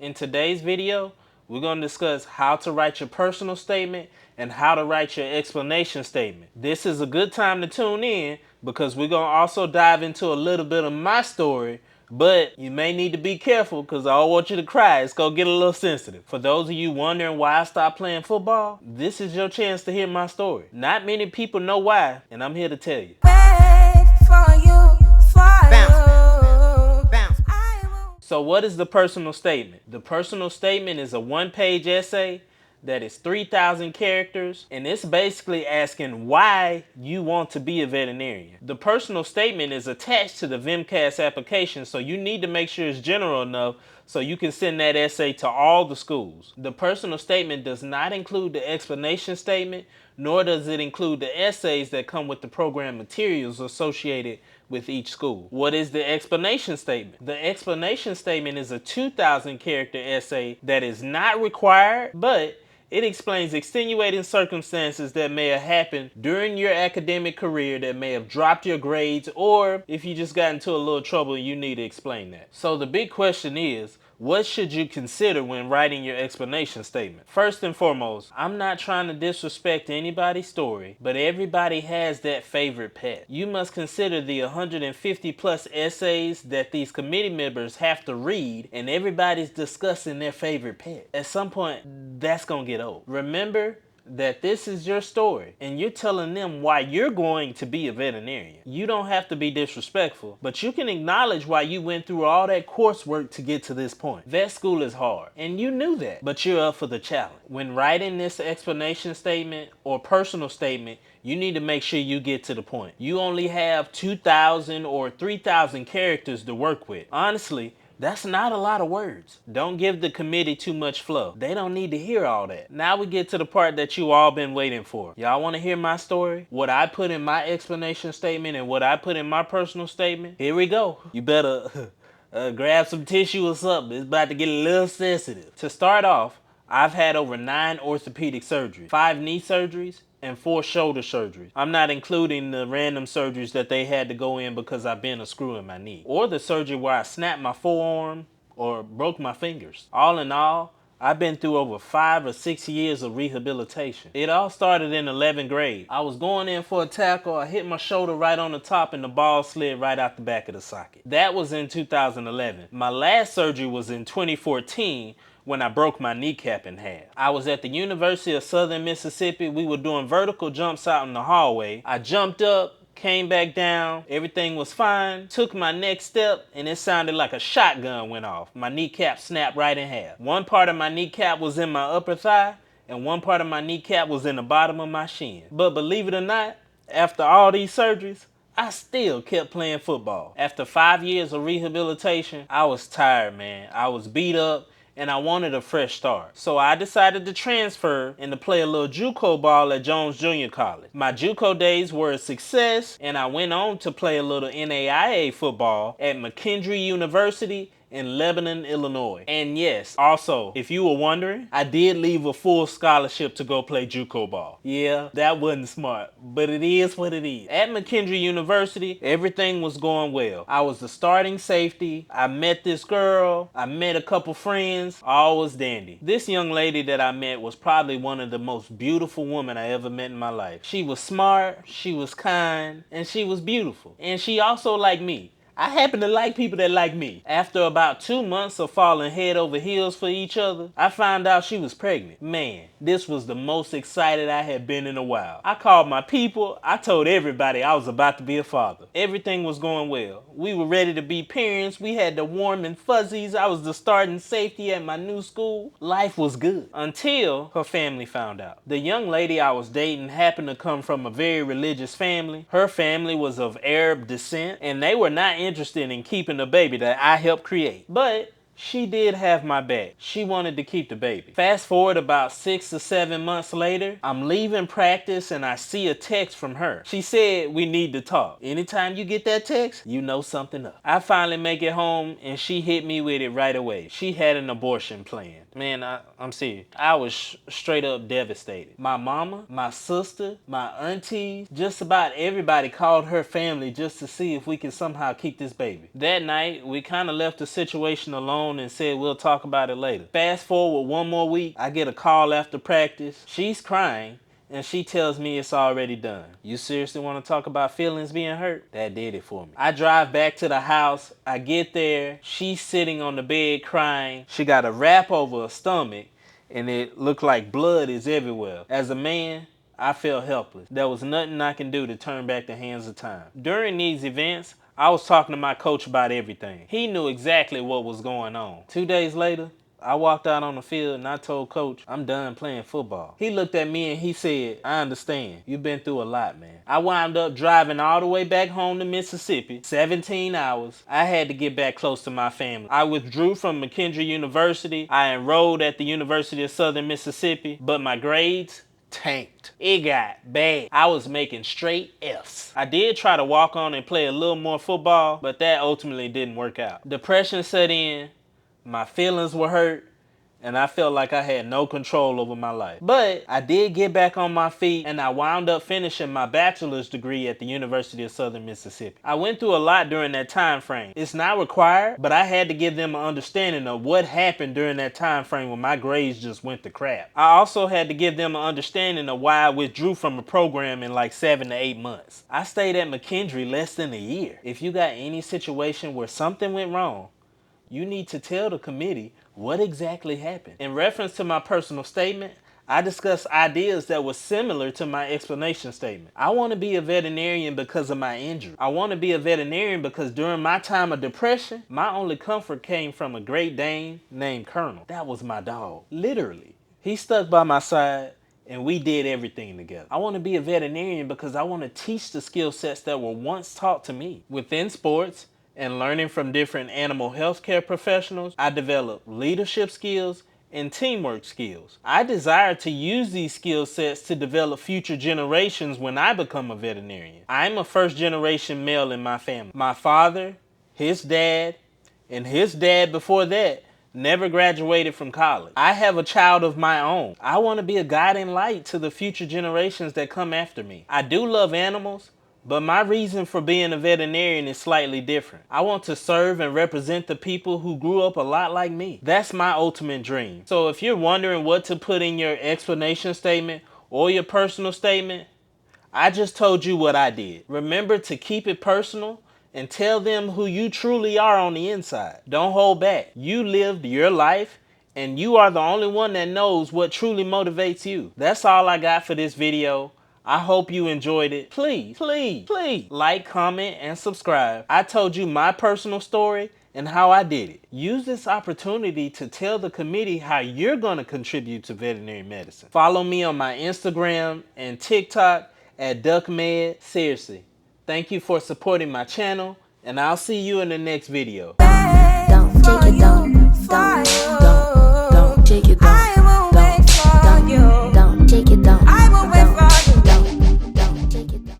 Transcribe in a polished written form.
In today's video, we're going to discuss how to write your personal statement and how to write your explanation statement. This is a good time to tune in because we're going to also dive into a little bit of my story, but you may need to be careful because I don't want you to cry. It's going to get a little sensitive. For those of you wondering why I stopped playing football, this is your chance to hear my story. Not many people know why, and I'm here to tell you. So what is the personal statement? The personal statement is a one-page essay that is 3,000 characters, and it's basically asking why you want to be a veterinarian. The personal statement is attached to the VMCAS application, so you need to make sure it's general enough so you can send that essay to all the schools. The personal statement does not include the explanation statement, nor does it include the essays that come with the program materials associated with each school. What is the explanation statement? The explanation statement is a 2,000 character essay that is not required, but it explains extenuating circumstances that may have happened during your academic career that may have dropped your grades, or if you just got into a little trouble, you need to explain that. So the big question is, what should you consider when writing your explanation statement? First and foremost, I'm not trying to disrespect anybody's story, but everybody has that favorite pet. You must consider the 150 plus essays that these committee members have to read, and everybody's discussing their favorite pet. At some point, that's gonna get old. Remember that this is your story and you're telling them why you're going to be a veterinarian. You don't have to be disrespectful, but you can acknowledge why you went through all that coursework to get to this point. Vet school is hard and you knew that, but you're up for the challenge. When writing this explanation statement or personal statement, you need to make sure you get to the point. You only have 2,000 or 3,000 characters to work with. Honestly, that's not a lot of words. Don't give the committee too much fluff. They don't need to hear all that. Now we get to the part that you all been waiting for. Y'all want to hear my story? What I put in my explanation statement and what I put in my personal statement? Here we go. You better grab some tissue or something. It's about to get a little sensitive. To start off, I've had over 9 orthopedic surgeries, 5 knee surgeries, and 4 shoulder surgeries. I'm not including the random surgeries that they had to go in because I bent a screw in my knee, or the surgery where I snapped my forearm or broke my fingers. All in all, I've been through over 5 or 6 years of rehabilitation. It all started in 11th grade. I was going in for a tackle, I hit my shoulder right on the top and the ball slid right out the back of the socket. That was in 2011. My last surgery was in 2014 when I broke my kneecap in half. I was at the University of Southern Mississippi. We were doing vertical jumps out in the hallway. I jumped up, came back down, everything was fine. Took my next step and it sounded like a shotgun went off. My kneecap snapped right in half. One part of my kneecap was in my upper thigh and one part of my kneecap was in the bottom of my shin. But believe it or not, after all these surgeries, I still kept playing football. After 5 years of rehabilitation, I was tired, man. I was beat up and I wanted a fresh start. So I decided to transfer and to play a little JUCO ball at Jones Junior College. My JUCO days were a success and I went on to play a little NAIA football at McKendree University in Lebanon, Illinois. And yes, also, if you were wondering, I did leave a full scholarship to go play JUCO ball. Yeah, that wasn't smart, but it is what it is. At McKendree University, everything was going well. I was the starting safety. I met this girl. I met a couple friends. All was dandy. This young lady that I met was probably one of the most beautiful women I ever met in my life. She was smart, she was kind, and she was beautiful. And she also liked me. I happen to like people that like me. After about 2 months of falling head over heels for each other, I found out she was pregnant. Man, this was the most excited I had been in a while. I called my people. I told everybody I was about to be a father. Everything was going well. We were ready to be parents. We had the warm and fuzzies. I was the starting safety at my new school. Life was good until her family found out. The young lady I was dating happened to come from a very religious family. Her family was of Arab descent and they were not interested in keeping a baby that I helped create. But she did have my back. She wanted to keep the baby. Fast forward about 6 or 7 months later, I'm leaving practice and I see a text from her. She said, "We need to talk." Anytime you get that text, you know something up. I finally make it home and she hit me with it right away. She had an abortion plan. Man, I'm serious. I was straight up devastated. My mama, my sister, my aunties, just about everybody called her family just to see if we could somehow keep this baby. That night, we kind of left the situation alone phone and said we'll talk about it later. Fast forward 1 more week, I get a call after practice. She's crying and she tells me it's already done. You seriously want to talk about feelings being hurt? That did it for me. I drive back to the house. I get there. She's sitting on the bed crying. She got a wrap over her stomach and it looked like blood is everywhere. As a man, I felt helpless. There was nothing I can do to turn back the hands of time. During these events, I was talking to my coach about everything. He knew exactly what was going on. 2 days later, I walked out on the field and I told coach, I'm done playing football. He looked at me and he said, I understand. You've been through a lot, man. I wound up driving all the way back home to Mississippi, 17 hours. I had to get back close to my family. I withdrew from McKendree University. I enrolled at the University of Southern Mississippi, but my grades tanked. It got bad. I was making straight F's. I did try to walk on and play a little more football, but that ultimately didn't work out. Depression set in. My feelings were hurt, and I felt like I had no control over my life. But I did get back on my feet, and I wound up finishing my bachelor's degree at the University of Southern Mississippi. I went through a lot during that time frame. It's not required, but I had to give them an understanding of what happened during that time frame when my grades just went to crap. I also had to give them an understanding of why I withdrew from a program in like 7 to 8 months. I stayed at McKendree less than a year. If you got any situation where something went wrong, you need to tell the committee what exactly happened. In reference to my personal statement, I discussed ideas that were similar to my explanation statement. I want to be a veterinarian because of my injury. I want to be a veterinarian because during my time of depression, my only comfort came from a Great Dane named Colonel. That was my dog, literally. He stuck by my side and we did everything together. I want to be a veterinarian because I want to teach the skill sets that were once taught to me. Within sports, and learning from different animal healthcare professionals, I developed leadership skills and teamwork skills. I desire to use these skill sets to develop future generations when I become a veterinarian. I'm a first generation male in my family. My father, his dad, and his dad before that never graduated from college. I have a child of my own. I want to be a guiding light to the future generations that come after me. I do love animals, but my reason for being a veterinarian is slightly different. I want to serve and represent the people who grew up a lot like me. That's my ultimate dream. So if you're wondering what to put in your explanation statement or your personal statement, I just told you what I did. Remember to keep it personal and tell them who you truly are on the inside. Don't hold back. You lived your life and you are the only one that knows what truly motivates you. That's all I got for this video. I hope you enjoyed it. Please, please, please like, comment, and subscribe. I told you my personal story and how I did it. Use this opportunity to tell the committee how you're going to contribute to veterinary medicine. Follow me on my Instagram and TikTok at DuckMed. Seriously, thank you for supporting my channel, and I'll see you in the next video. Don't take it, don't